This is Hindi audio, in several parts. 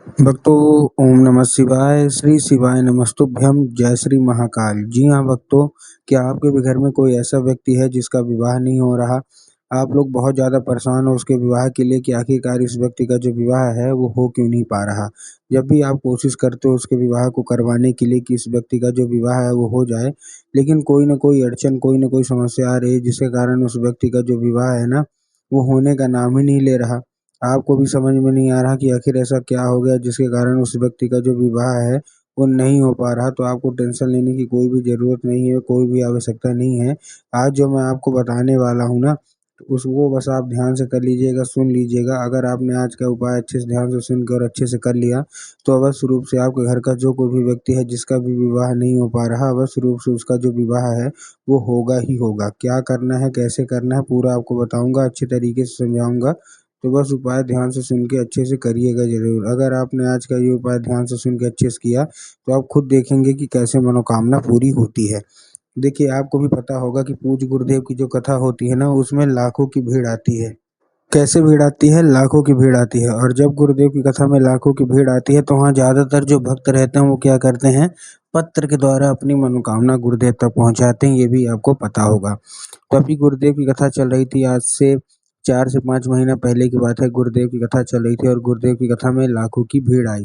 भक्तों, ओम नमः शिवाय, श्री शिवाय नमस्तुभ्यं, जय श्री महाकाल। जी हाँ भक्तों, क्या आपके भी घर में कोई ऐसा व्यक्ति है जिसका विवाह नहीं हो रहा? आप लोग बहुत ज़्यादा परेशान हो उसके विवाह के लिए कि आखिरकार इस व्यक्ति का जो विवाह है वो हो क्यों नहीं पा रहा। जब भी आप कोशिश करते हो उसके विवाह को करवाने के लिए कि इस व्यक्ति का जो विवाह है वो हो जाए, लेकिन कोई न कोई अड़चन, कोई न कोई समस्या आ रही है जिसके कारण उस व्यक्ति का जो विवाह है ना, वो होने का नाम ही नहीं ले रहा। आपको भी समझ में नहीं आ रहा कि आखिर ऐसा क्या हो गया जिसके कारण उस व्यक्ति का जो विवाह है वो नहीं हो पा रहा। तो आपको टेंशन लेने की कोई भी ज़रूरत नहीं है, कोई भी आवश्यकता नहीं है। आज जो मैं आपको बताने वाला हूँ ना, तो उस वो बस आप ध्यान से कर लीजिएगा, सुन लीजिएगा। अगर आपने आज का उपाय अच्छे से ध्यान से सुन के और अच्छे से कर लिया, तो अवश्य रूप से आपके घर का जो कोई भी व्यक्ति है जिसका भी विवाह नहीं हो पा रहा, अवश्य रूप से उसका जो विवाह है वो होगा ही होगा। क्या करना है, कैसे करना है, पूरा आपको बताऊँगा, अच्छे तरीके से समझाऊँगा। तो बस उपाय ध्यान से सुन के अच्छे से करिएगा ज़रूर। अगर आपने आज का ये उपाय ध्यान से सुन के अच्छे से किया, तो आप खुद देखेंगे कि कैसे मनोकामना पूरी होती है। देखिए, आपको भी पता होगा कि पूज्य गुरुदेव की जो कथा होती है ना, उसमें लाखों की भीड़ आती है। कैसे भीड़ आती है? लाखों की भीड़ आती है। और जब गुरुदेव की कथा में लाखों की भीड़ आती है, तो वहाँ ज़्यादातर जो भक्त रहते हैं, वो क्या करते हैं? पत्र के द्वारा अपनी मनोकामना गुरुदेव तक पहुँचाते हैं, ये भी आपको पता होगा। तो अभी गुरुदेव की कथा चल रही थी, आज से 4 से 5 महीना पहले की बात है। गुरुदेव की कथा चल रही थी और गुरुदेव की कथा में लाखों की भीड़ आई।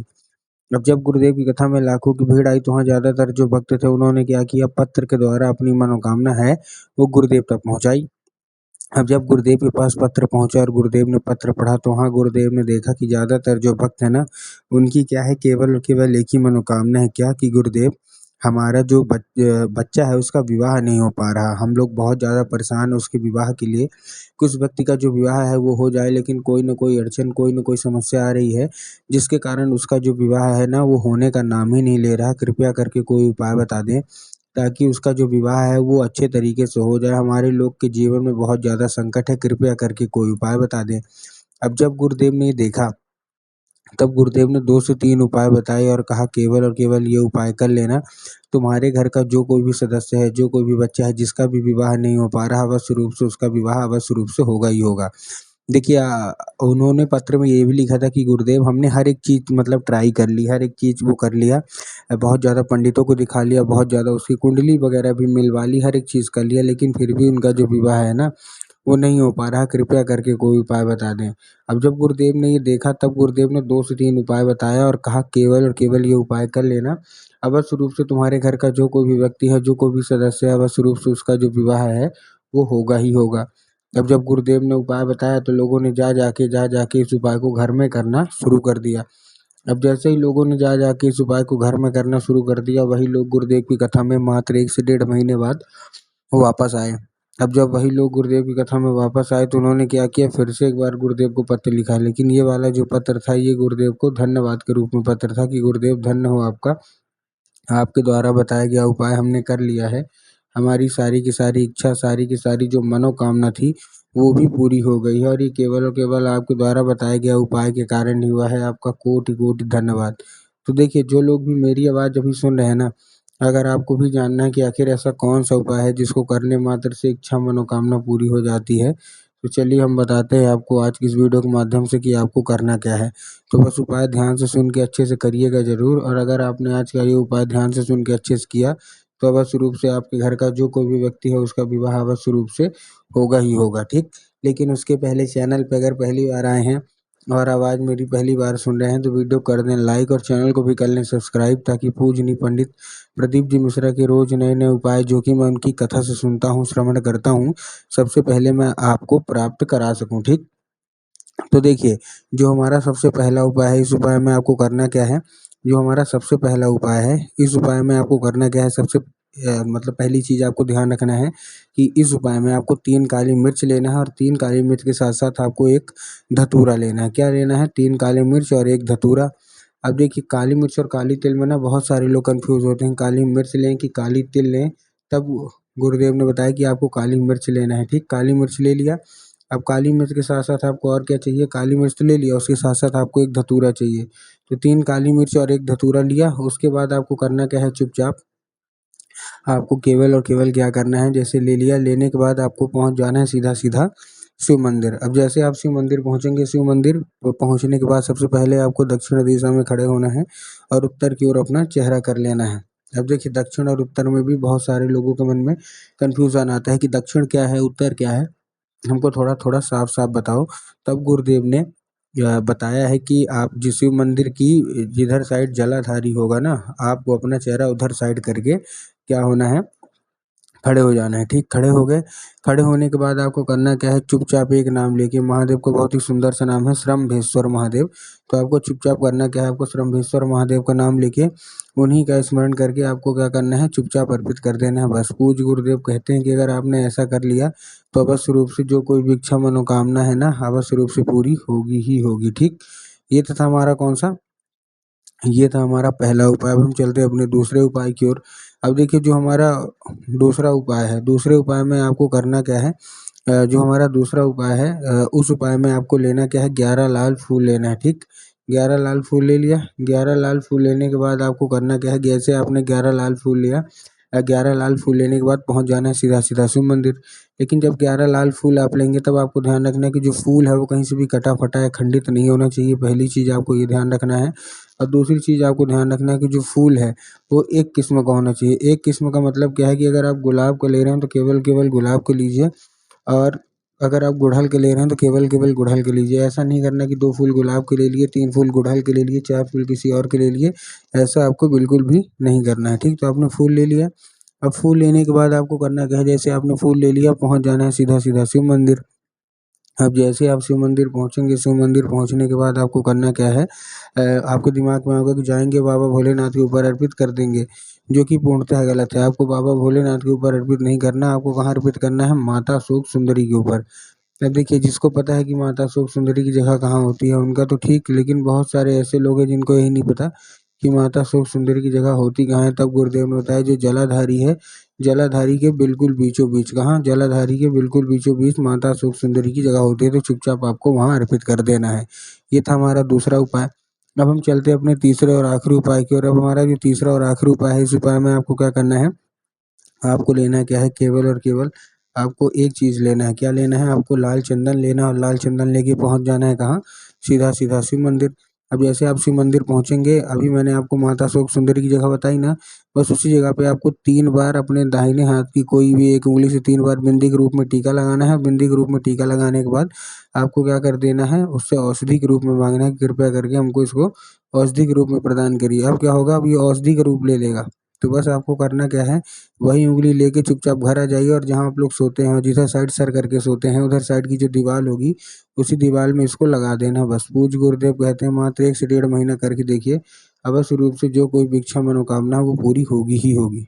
अब जब गुरुदेव की कथा में लाखों की भीड़ आई, तो वहाँ ज़्यादातर जो भक्त थे उन्होंने क्या किया, पत्र के द्वारा अपनी मनोकामना है वो गुरुदेव तक पहुँचाई। अब जब गुरुदेव के पास पत्र पहुँचा और गुरुदेव ने पत्र पढ़ा, तो वहाँ गुरुदेव ने देखा कि ज़्यादातर जो भक्त हैं ना, उनकी क्या है, केवल और केवल एक ही मनोकामना है, क्या कि गुरुदेव, हमारा जो बच्चा है उसका विवाह नहीं हो पा रहा। हम लोग बहुत ज़्यादा परेशान हैं उसके विवाह के लिए कि उस व्यक्ति का जो विवाह है वो हो जाए, लेकिन कोई न कोई अड़चन, कोई न कोई समस्या आ रही है, जिसके कारण उसका जो विवाह है ना वो होने का नाम ही नहीं ले रहा। कृपया करके कोई उपाय बता दें, ताकि उसका जो विवाह है वो अच्छे तरीके से हो जाए। हमारे लोग के जीवन में बहुत ज़्यादा संकट है, कृपया करके कोई उपाय बता दें। अब जब गुरुदेव ने ये देखा, तब गुरुदेव ने 2 से 3 उपाय बताए और कहा, केवल और केवल ये उपाय कर लेना, तुम्हारे घर का जो कोई भी सदस्य है, जो कोई भी बच्चा है, जिसका भी विवाह नहीं हो पा रहा, अवश्य रूप से उसका विवाह अवश्य रूप से होगा ही होगा। देखिए, उन्होंने पत्र में ये भी लिखा था कि गुरुदेव, हमने हर एक चीज़ मतलब ट्राई कर ली, हर एक चीज़ वो कर लिया। बहुत ज़्यादा पंडितों को दिखा लिया, बहुत ज़्यादा उसकी कुंडली वगैरह भी मिलवा ली, हर एक चीज़ कर लिया, लेकिन फिर भी उनका जो विवाह है ना, वो नहीं हो पा रहा। कृपया करके कोई उपाय बता दें। अब जब गुरुदेव ने ये देखा, तब गुरुदेव ने 2 से 3 उपाय बताया और कहा, केवल और केवल ये उपाय कर लेना, अवश्य रूप से तुम्हारे घर का जो कोई भी व्यक्ति है, जो कोई भी सदस्य है, अवश्य रूप से उसका जो विवाह है वो होगा ही होगा। अब जब गुरुदेव ने उपाय बताया, तो लोगों ने जा जाके इस उपाय को घर में करना शुरू कर दिया। अब जैसे ही लोगों ने जा जाके इस उपाय को घर में करना शुरू कर दिया, वही लोग गुरुदेव की कथा में मात्र 1 से डेढ़ महीने बाद वो वापस आए। अब जब वही लोग गुरुदेव की कथा में वापस आए, तो उन्होंने क्या किया, फिर से एक बार गुरुदेव को पत्र लिखा, लेकिन ये वाला जो पत्र था, ये गुरुदेव को धन्यवाद के रूप में पत्र था कि गुरुदेव, धन्य हो आपका, आपके द्वारा बताया गया उपाय हमने कर लिया है। हमारी सारी की सारी इच्छा, सारी की सारी जो मनोकामना थी, वो भी पूरी हो गई है और ये केवल और केवल आपके द्वारा बताया गया उपाय के कारण ही हुआ है। आपका कोटि-कोटि धन्यवाद। तो देखिए, जो लोग भी मेरी आवाज़ अभी सुन रहे हैं ना, अगर आपको भी जानना है कि आखिर ऐसा कौन-सा उपाय है जिसको करने मात्र से इच्छा मनोकामना पूरी हो जाती है, तो चलिए हम बताते हैं आपको आज की इस वीडियो के माध्यम से कि आपको करना क्या है। तो बस उपाय ध्यान से सुन के अच्छे से करिएगा ज़रूर, और अगर आपने आज का ये उपाय ध्यान से सुन के अच्छे से किया, तो अवश्य रूप से आपके घर का जो कोई भी व्यक्ति है उसका विवाह अवश्य रूप से होगा ही होगा, ठीक? लेकिन उसके पहले चैनल पे अगर पहली बार आए हैं और आवाज़ मेरी पहली बार सुन रहे हैं, तो वीडियो कर दें लाइक और चैनल को भी कर लें सब्सक्राइब, ताकि पूजनीय पंडित प्रदीप जी मिश्रा के रोज़ नए-नए उपाय, जो कि मैं उनकी कथा से सुनता हूँ, श्रवण करता हूँ, सबसे पहले मैं आपको प्राप्त करा सकूँ, ठीक? तो देखिए, जो हमारा सबसे पहला उपाय है, इस उपाय में आपको करना क्या है, जो हमारा सबसे पहला उपाय है, इस उपाय में आपको करना क्या है, सबसे मतलब पहली चीज़ आपको ध्यान रखना है कि इस उपाय में आपको 3 काली मिर्च लेना है और 3 काली मिर्च के साथ-साथ आपको 1 धतूरा लेना है। क्या लेना है? 3 काली मिर्च और 1 धतूरा। अब देखिए, काली मिर्च और काली तिल में ना बहुत सारे लोग कन्फ्यूज़ होते हैं, काली मिर्च लें कि काली तिल लें? तब गुरुदेव ने बताया कि आपको काली मिर्च लेना है, ठीक? काली मिर्च ले लिया। अब काली मिर्च के साथ-साथ आपको और क्या चाहिए? काली मिर्च तो ले लिया, उसके साथ-साथ आपको 1 धतूरा चाहिए। तो 3 काली मिर्च और 1 धतूरा लिया, उसके बाद आपको करना क्या है, चुपचाप आपको केवल और केवल क्या करना है, जैसे ले लिया, लेने के बाद आपको पहुँच जाना है सीधा-सीधा शिव मंदिर। अब जैसे आप शिव मंदिर पहुँचेंगे, शिव मंदिर पहुँचने के बाद सबसे पहले आपको दक्षिण दिशा में खड़े होना है और उत्तर की ओर अपना चेहरा कर लेना है। अब देखिए दक्षिण और उत्तर में भी बहुत सारे लोगों के मन में कन्फ्यूज़न आता है कि दक्षिण क्या है, उत्तर क्या है, हमको थोड़ा-थोड़ा साफ-साफ बताओ। तब गुरुदेव ने बताया है कि आप जिस शिव मंदिर की जिधर साइड जलाधारी होगा ना, आपको अपना चेहरा उधर साइड करके क्या होना है, खड़े हो जाना है। ठीक, खड़े हो गए। खड़े होने के बाद आपको करना क्या है, चुपचाप एक नाम लेके, महादेव का बहुत ही सुंदर सा नाम है श्रम्भेश्वर महादेव। तो आपको चुपचाप करना क्या है, आपको श्रम्भेश्वर महादेव का नाम लेके उन्हीं का स्मरण करके आपको क्या करना है, चुपचाप अर्पित कर देना है बस। पूज्य गुरुदेव कहते हैं कि अगर आपने ऐसा कर लिया तो अवश्य रूप से जो कोई भी इच्छा मनोकामना है ना, अवश्य रूप से पूरी होगी ही होगी। ठीक, ये तो था हमारा कौन सा, ये था हमारा पहला उपाय। अब हम चलते हैं अपने दूसरे उपाय की ओर। अब देखिए जो हमारा दूसरा उपाय है, दूसरे उपाय में आपको करना क्या है, जो हमारा दूसरा उपाय है, उस उपाय में आपको लेना क्या है, 11 लाल फूल लेना है। ठीक, 11 लाल फूल ले लिया। 11 लाल फूल लेने के बाद आपको करना क्या है, जैसे आपने 11 लाल फूल लिया, 11 लाल फूल लेने के बाद पहुँच जाना है सीधा-सीधा शिव मंदिर। लेकिन जब 11 लाल फूल आप लेंगे तब आपको ध्यान रखना है कि जो फूल है वो कहीं से भी कटा-फटा या खंडित नहीं होना चाहिए, पहली चीज़ आपको ये ध्यान रखना है। और दूसरी चीज़ आपको ध्यान रखना है कि जो फूल है वो एक किस्म का होना चाहिए। एक किस्म का मतलब क्या है कि अगर आप गुलाब का ले रहे हैं तो केवल गुलाब के लीजिए, और अगर आप गुड़हल के ले रहे हैं तो केवल गुड़हल के लीजिए। ऐसा नहीं करना कि 2 फूल गुलाब के ले लिए, 3 फूल गुड़हल के ले लिए, 4 फूल किसी और के ले लिए, ऐसा आपको बिल्कुल भी नहीं करना है। ठीक, तो आपने फूल ले लिया। अब फूल लेने के बाद आपको करना क्या है, जैसे आपने फूल ले लिया, पहुँच जाना है सीधा-सीधा शिव मंदिर। अब जैसे आप शिव मंदिर पहुँचेंगे, शिव मंदिर पहुँचने के बाद आपको करना क्या है, आपके दिमाग में होगा कि जाएँगे बाबा भोलेनाथ के ऊपर अर्पित कर देंगे, जो कि पूर्णतः गलत है। आपको बाबा भोलेनाथ के ऊपर अर्पित नहीं करना, आपको कहाँ अर्पित करना है, माता शोक सुंदरी के ऊपर। अब देखिए जिसको पता है कि माता शोक सुंदरी की जगह कहाँ होती है उनका तो ठीक, लेकिन बहुत सारे ऐसे लोग हैं जिनको यही नहीं पता कि माता शोक सुंदरी की जगह होती कहाँ है। तब गुरुदेव ने बताया जो जलाधारी है, जलाधारी के बिल्कुल बीचों बीच, कहाँ, जलाधारी के बिल्कुल बीचों बीच माता शोक सुंदरी की जगह होती है, तो चुपचाप आपको वहाँ अर्पित कर देना है। ये था हमारा दूसरा उपाय। अब हम चलते हैं अपने तीसरे और आखिरी उपाय की ओर। अब हमारा जो तीसरा और आखिरी उपाय है, इस उपाय में आपको क्या करना है, आपको लेना क्या है, केवल और केवल आपको एक चीज़ लेना है। क्या लेना है, आपको लाल चंदन लेना है और लाल चंदन लेके पहुँच जाना है कहाँ, सीधा-सीधा शिव मंदिर। अब जैसे आप शिव मंदिर पहुँचेंगे, अभी मैंने आपको माता शोक सुंदरी की जगह बताई ना, बस उसी जगह पे आपको 3 बार अपने दाहिने हाथ की कोई भी एक उँगली से 3 बार बिंदी के रूप में टीका लगाना है। बिंदी के रूप में टीका लगाने के बाद आपको क्या कर देना है, उससे औषधि के रूप में माँगना है कि कृपया करके हमको इसको औषधि के रूप में प्रदान करिए। अब क्या होगा, अब ये औषधि का रूप ले लेगा। तो बस आपको करना क्या है, वही उँगली लेके चुपचाप घर आ जाइए और जहाँ आप लोग सोते हैं और जिधर साइड सर करके सोते हैं, उधर साइड की जो दीवार होगी, उसी दीवार में इसको लगा देना बस। पूज्य गुरुदेव कहते हैं मात्र 1 से 1.5 महीना करके देखिए, अवश्य रूप से जो कोई भी इच्छा मनोकामना वो पूरी होगी ही होगी।